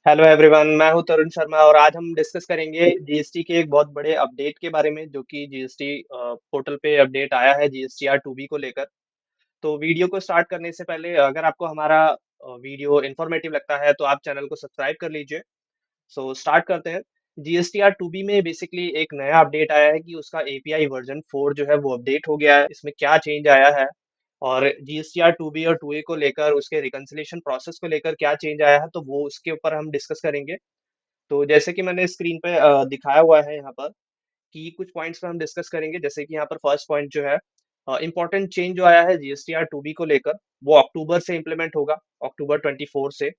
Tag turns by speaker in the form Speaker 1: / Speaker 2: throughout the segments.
Speaker 1: Hello everyone, मैं हूं तरुण शर्मा और आज हम डिस्कस करेंगे जीएसटी के एक बहुत बड़े अपडेट के बारे में जो कि जीएसटी पोर्टल पे अपडेट आया है जीएसटीआर 2B को लेकर। तो वीडियो को स्टार्ट करने से पहले अगर आपको हमारा वीडियो इन्फॉर्मेटिव लगता है तो आप चैनल को सब्सक्राइब कर लीजिए। सो स्टार्ट करते हैं। जीएसटीआर 2B में बेसिकली एक नया अपडेट आया है कि उसका एपीआई वर्जन 4 जो है वो अपडेट हो गया है। इसमें क्या चेंज आया है और जीएसटीआर 2B और 2A को लेकर उसके रिकंसिलेशन प्रोसेस को लेकर क्या चेंज आया है, तो वो उसके ऊपर हम डिस्कस करेंगे। तो जैसे कि मैंने स्क्रीन पे दिखाया हुआ है यहाँ पर कि कुछ पॉइंट्स पे हम डिस्कस करेंगे। जैसे कि यहाँ पर फर्स्ट पॉइंट जो है, इंपॉर्टेंट चेंज जो आया है जीएसटीआर 2B को लेकर, वो अक्टूबर से इम्प्लीमेंट होगा, अक्टूबर 24 से।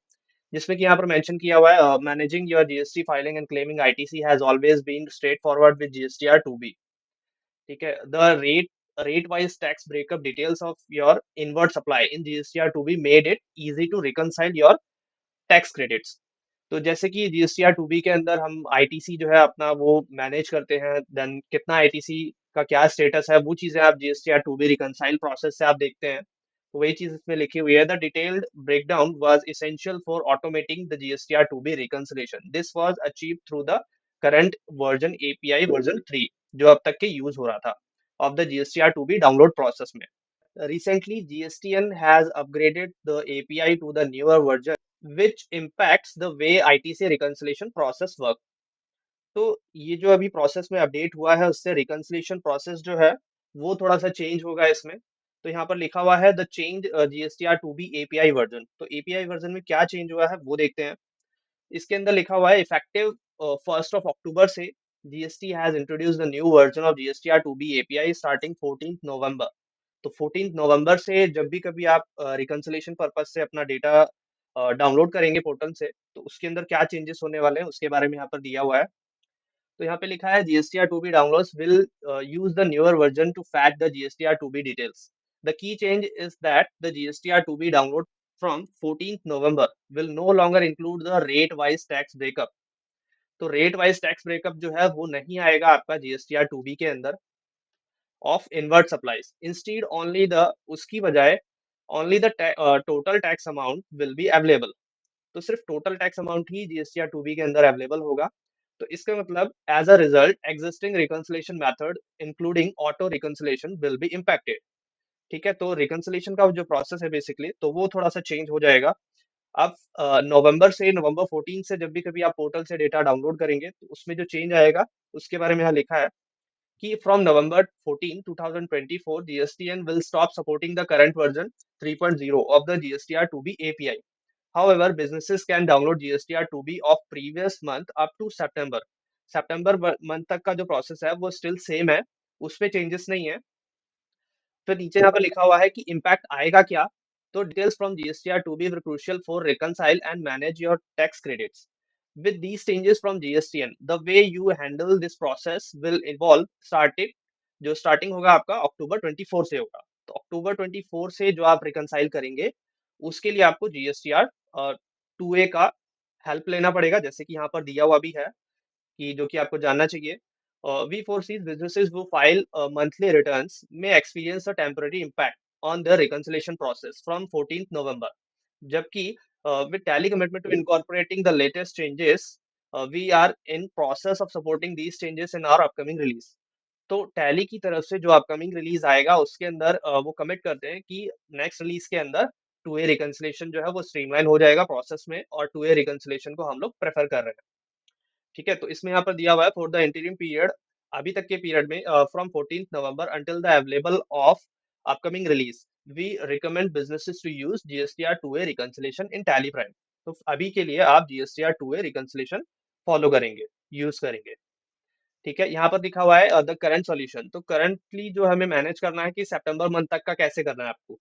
Speaker 1: जिसमें कि यहाँ पर मेंशन किया हुआ है, managing your GST filing and claiming ITC has always been straightforward with GSTR 2B। ठीक है, the rate wise tax breakup details of your inward supply in GSTR 2B made it easy to reconcile your tax credits. तो जैसे कि GSTR 2B के अंदर हम ITC जो है अपना वो मैनेज करते हैं, देन कितना आईटीसी का क्या स्टेटस है, वो चीजें आप जीएसटीआर 2B रिकंसाइल प्रोसेस से आप देखते हैं। तो वही चीज इसमें लिखी हुई है, the detailed breakdown was essential for automating the GSTR 2B reconciliation. This was achieved through the current version API version 3 जो अब तक के यूज हो रहा था of the GSTR 2B download process में। Recently, GSTN has upgraded the API to the newer version, which impacts the way ITC reconciliation process work. तो ये जो अभी प्रोसेस में अपडेट हुआ है उससे रिकंसिलिएशन प्रोसेस जो है वो थोड़ा सा चेंज होगा इसमें। तो यहाँ पर लिखा हुआ है the change GSTR 2B API version. तो एपीआई वर्जन में क्या चेंज हुआ है वो देखते हैं। इसके अंदर लिखा हुआ है इफेक्टिव 1 अक्टूबर से GST has introduce the new version of GSTR 2B API starting 14 नवंबर। तो 14 नवंबर से जब भी कभी आप रिकंसिलेशन पर्पज से अपना डेटा डाउनलोड करेंगे पोर्टल से, तो उसके अंदर क्या चेंजेस होने वाले हैं उसके बारे में यहाँ पर दिया हुआ है। तो यहाँ पे लिखा है GSTR 2B downloads will use the newer version to fetch the GSTR 2B details. The key change is that the GSTR 2B download from 14 November will no longer include the rate wise tax breakup. तो rate wise tax breakup जो है वो नहीं आएगा आपका GSTR 2B के अंदर of inward supplies. Instead only the उसकी बजाय only the total tax amount will be available. तो सिर्फ टोटल टैक्स अमाउंट ही जीएसटीआर 2B के अंदर अवेलेबल होगा। तो इसका मतलब as a result existing reconciliation method including auto reconciliation will be impacted. ठीक है, तो रिकंसिलेशन का जो प्रोसेस है बेसिकली तो वो थोड़ा सा चेंज हो जाएगा। अब नवंबर से नवंबर 14 से जब भी कभी आप पोर्टल से डेटा डाउनलोड करेंगे तो उसमें जो चेंज आएगा उसके बारे में यहाँ लिखा है कि from November 14, 2024, GSTN will stop supporting the current version 3.0 of the GSTR 2B API. However, businesses can download GSTR 2B of previous month up to September. September month तक का जो प्रोसेस है वो स्टिल सेम है, उसमें changes नहीं है। फिर नीचे यहाँ पर लिखा हुआ है कि इम्पैक्ट आएगा क्या। तो details from GSTR 2B were crucial for reconcile and manage your tax credits with these changes from GSTN, the way you handle this process will evolve started। जो स्टार्टिंग होगा आपका अक्टूबर 24 से होगा। तो अक्टूबर 24 से जो आप रिकंसाइल करेंगे उसके लिए आपको जीएसटीआर 2A का हेल्प लेना पड़ेगा, जैसे कि यहाँ पर दिया हुआ भी है कि जो कि आपको जानना चाहिए। We foresees businesses who file monthly returns may experience a temporary impact on their reconciliation process from 14th November। जबकि with Tally commitment to incorporating the latest changes, we are in process of supporting these changes in our upcoming release। तो tally की तरफ से जो upcoming release आएगा उसके अंदर वो कमिट करते हैं कि नेक्स्ट रिलीज के अंदर 2A रिकंसिलेशन जो है वो स्ट्रीमलाइन हो जाएगा प्रोसेस में, और 2A रिकंसिलेशन को हम लोग प्रेफर कर रहे हैं। ठीक है, तो इसमें यहाँ पर दिया हुआ है फॉर द इंटीरियम पीरियड, अभी तक के पीरियड में from 14 November until the available of upcoming release we recommend businesses to use GSTR 2A reconciliation in Tally Prime. तो अभी के लिए आप जीएसटीआर 2A रिकंसिलेशन फॉलो करेंगे, यूज करेंगे। ठीक है, यहाँ पर लिखा हुआ है द करंट सॉल्यूशन। तो करंटली जो हमें मैनेज करना है कि सितंबर मंथ तक का कैसे करना है आपको।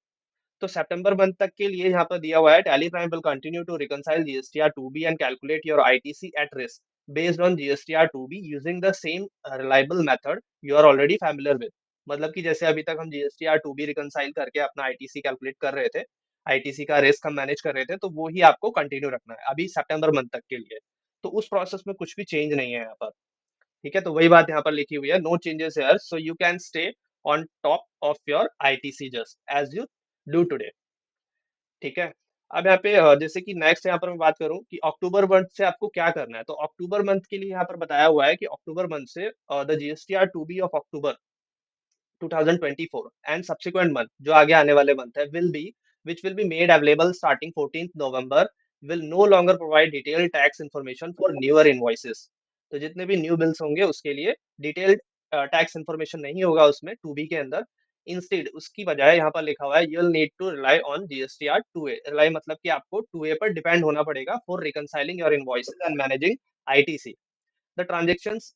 Speaker 1: तो सितंबर मंथ तक के लिए यहाँ पर दिया हुआ है Tally Prime will continue to reconcile GSTR 2B and calculate your ITC at risk based on GSTR 2B using the same reliable method you are already familiar with. मतलब कि जैसे अभी तक हम जीएसटीआर 2B रिकंसाइल करके अपना ITC calculate कर रहे थे, आईटीसी का रिस्क हम मैनेज कर रहे थे, तो वो ही आपको कंटिन्यू रखना है अभी सितंबर मंथ तक के लिए। तो उस प्रोसेस में कुछ भी चेंज नहीं है यहाँ पर। ठीक है, तो वही बात यहाँ पर लिखी हुई है, no changes here, so you can stay on top of your ITC just as you do today. ठीक है, अब यहाँ पे जैसे कि नेक्स्ट यहाँ पर मैं बात करूँ कि अक्टूबर मंथ से आपको क्या करना है, तो अक्टूबर मंथ के लिए यहाँ पर बताया हुआ है कि अक्टूबर मंथ से the GSTR two B of October 2024 and subsequent month जो आगे आने वाले मंथ है will be which will be made available starting 14th November will no longer provide detailed tax information for newer invoices। तो जितने भी new bills होंगे उसके लिए डिटेल्ड टैक्स इन्फॉर्मेशन नहीं होगा उसमें टू बी के अंदर। इंस्टेड उसकी बजाय यहाँ पर लिखा हुआ है you will need to rely on GSTR two A. Rely मतलब कि आपको टू ए पर डिपेंड होना पड़ेगा for reconciling your invoices and managing ITC. The transactions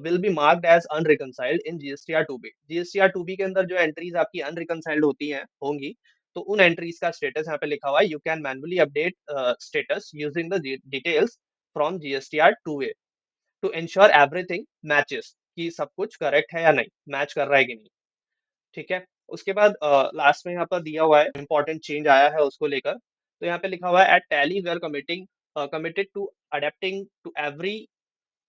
Speaker 1: will be marked as unreconciled in GSTR two B. GSTR two B के अंदर जो entries आपकी अनरिकनसाइल्ड होती हैं होंगी, तो उन एंट्रीज का स्टेटस यहाँ पे लिखा हुआ है you can manually update status using the details from GSTR two A to ensure everything matches, कि सब कुछ करेक्ट है या नहीं, मैच कर रहा है कि नहीं। ठीक है। उसके बाद लास्ट में यहाँ पर दिया हुआ है इंपॉर्टेंट चेंज आया है उसको लेकर। तो यहाँ पे लिखा हुआ है at Tally we are committing committed to adapting to every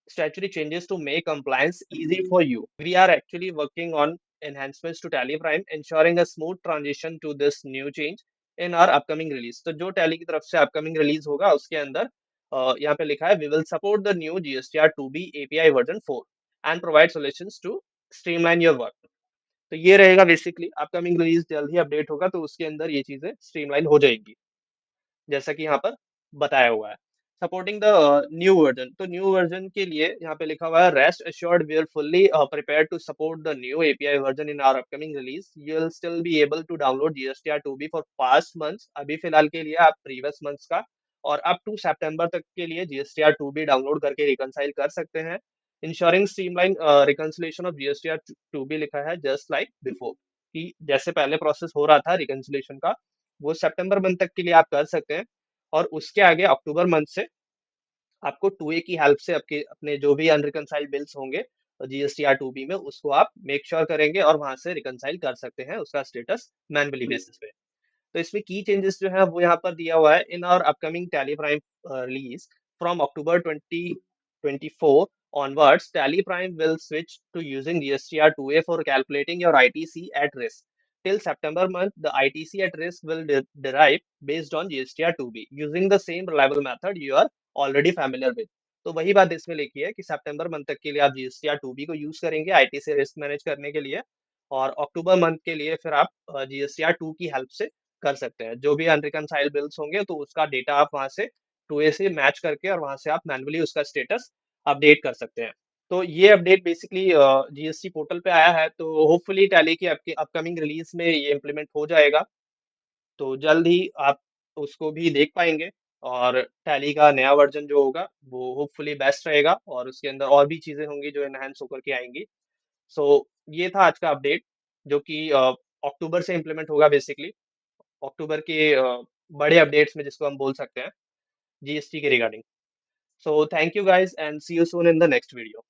Speaker 1: statutory changes to make compliance easy for you. We are actually working on enhancements to Tally Prime, ensuring a smooth transition to this new change in our upcoming release. तो जो Tally की तरफ से upcoming release होगा उसके अंदर यहाँ पे लिखा है we will support the new GSTR 2B API version 4 and provide solutions to streamline your work। तो ये रहेगा बेसिकली अपकमिंग रिलीज जल्द ही अपडेट होगा तो उसके अंदर ये चीजें स्ट्रीमलाइन हो जाएगी जैसा कि यहाँ पर बताया हुआ है। सपोर्टिंग द न्यू वर्जन, तो न्यू वर्जन के लिए यहाँ पे लिखा हुआ है rest assured we are fully prepared to support the new API version in our upcoming release. You will still be able to download GSTR two B for past months. अभी फिलहाल के लिए आप प्रीवियस मंथ्स का और up to सितंबर तक के लिए जीएसटीआर टू बी डाउनलोड करके रिकनसाइल कर सकते हैं। Ensuring streamline reconciliation of GSTR two B लिखा है जस्ट लाइक बिफोर, कि जैसे पहले प्रोसेस हो रहा था रिकनसिलेशन का वो सितंबर मंथ तक के लिए आप कर सकते हैं। और उसके आगे अक्टूबर मंथ से आपको टू ए की हेल्प से आपके अपने जो भी अनरिकनसाइल्ड बिल्स होंगे जीएसटीआर टू बी में उसको आप मेक श्योर करेंगे और वहां से रिकनसाइल कर सकते हैं उसका स्टेटस मैनुअली बेसिस पे। तो इसमें की चेंजेस जो है वो यहाँ पर दिया हुआ है इन और upcoming tally prime release from October 2024 onwards tally prime will switch to using gstr 2a for calculating your itc at risk till september month. The itc at risk will derive based on gstr 2b using the same reliable method you are already familiar with। तो वही बात इसमें लिखी है कि सितंबर month तक के लिए आप जीएसटीआर टू बी को यूज करेंगे आईटी से रिस्क मैनेज करने के लिए, और अक्टूबर मंथ के लिए फिर आप जीएसटीआर टू की हेल्प से कर सकते हैं। जो भी अनरिकनसाइल्ड बिल्स होंगे तो उसका डेटा आप वहां से टू ए से मैच करके और वहां से आप मैनुअली उसका स्टेटस अपडेट कर सकते हैं। तो ये अपडेट बेसिकली जीएसटी पोर्टल पे आया है, तो होपफुली टैली की आपकी अपकमिंग रिलीज में ये इम्प्लीमेंट हो जाएगा। तो जल्द ही आप उसको भी देख पाएंगे और टैली का नया वर्जन जो होगा वो होपफुली बेस्ट रहेगा और उसके अंदर और भी चीजें होंगी जो एनहांस होकर के आएंगी। सो ये था आज का अपडेट जो कि अक्टूबर से इम्प्लीमेंट होगा बेसिकली। अक्टूबर के बड़े अपडेट्स में जिसको हम बोल सकते हैं जीएसटी के regarding. So thank you guys and see you soon in the next video.